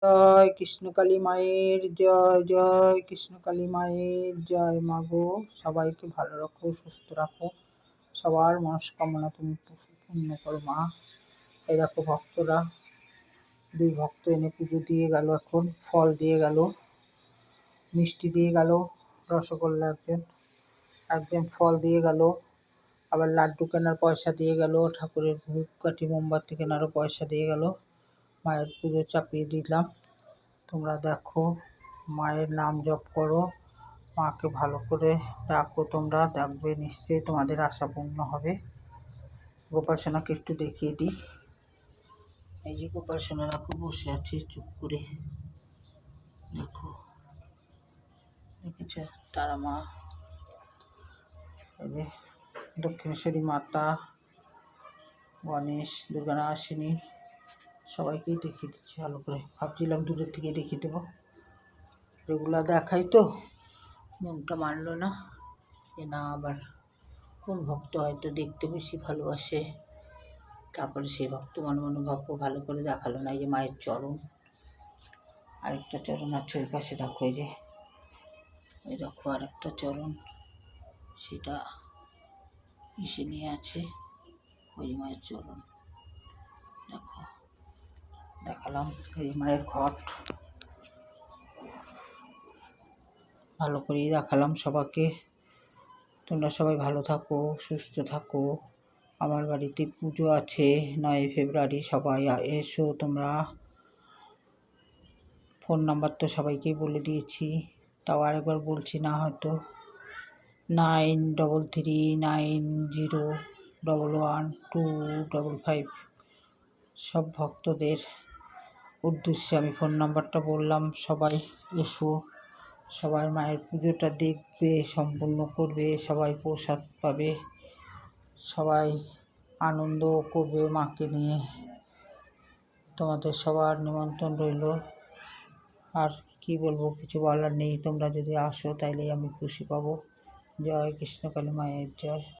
জয় কৃষ্ণকালী মায়ের জয়, জয় কৃষ্ণকালী মায়ের জয়। মাগো, সবাইকে ভালো রাখো, সুস্থ রাখো, সবার মনস্কামনা তুমি পূর্ণ করো মা। এই দেখো ভক্তরা, দুই ভক্ত এনে পুজো দিয়ে গেল, এখন ফল দিয়ে গেল, মিষ্টি দিয়ে গেল, রসগোল্লা একজন ফল দিয়ে গেল, আবার লাড্ডু কেনার পয়সা দিয়ে গেল, ঠাকুরের ধূপকাঠি মোমবাতি কেনারও পয়সা দিয়ে গেল। মায়ের পুজো চাপিয়ে দিলাম। তোমরা দেখো, মায়ের নাম জপ করো, মাকে ভালো করে ডাকো, তোমরা দেখবে নিশ্চয়ই তোমাদের আশা পূর্ণ হবে। গোপাল সোনাকে একটু দেখিয়ে দিই। এই যে গোপাল সোনা রাখো, বসে আছে চুপ করে, দেখো, দেখেছ তারা মা। এই যে দক্ষিণেশ্বরী মাতা, গণেশ, দুর্গানাশিনী, সবাইকেই দেখিয়ে দিচ্ছি ভালো করে। ভাবছিলাম দূরের থেকে দেখিয়ে দেবো, রেগুলার দেখাই তো, মনটা মানলো না যে না, আবার কোন ভক্ত হয়তো দেখতে বেশি ভালোবাসে, তারপরে সেই ভক্ত মনোভাবকে ভালো করে দেখালো না। এই যে মায়ের চরণ, আরেকটা চরণ আছে ওই পাশে, দেখো এই যে, ওই দেখো আরেকটা চরণ, সেটা ইসে নিয়ে আছে, ওই মায়ের চরণ দেখো, দেখালাম। এই মায়ের ঘট ভালো করেই দেখালাম সবাইকে। তোমরা সবাই ভালো থাকো, সুস্থ থাকো। আমার বাড়িতে পুজো আছে 9 ফেব্রুয়ারি, সবাই এসো তোমরা। ফোন নাম্বার তো সবাইকেই বলে দিয়েছি, তাও আরেকবার বলছি না হয়তো, 9339011255। সব ভক্তদের উদ্দেশ্যে আমি ফোন নাম্বারটা বললাম। সবাই এসো, সবাই মায়ের পুজোটা দেখবে, সম্পূর্ণ করবে, সবাই প্রসাদ পাবে, সবাই আনন্দ করবে মাকে নিয়ে। তোমাদের সবার নিমন্ত্রণ রইল। আর কি বলবো, কিছু বলার নেই। তোমরা যদি আসো তাইলেই আমি খুশি পাবো। জয় কৃষ্ণকালী মায়ের জয়।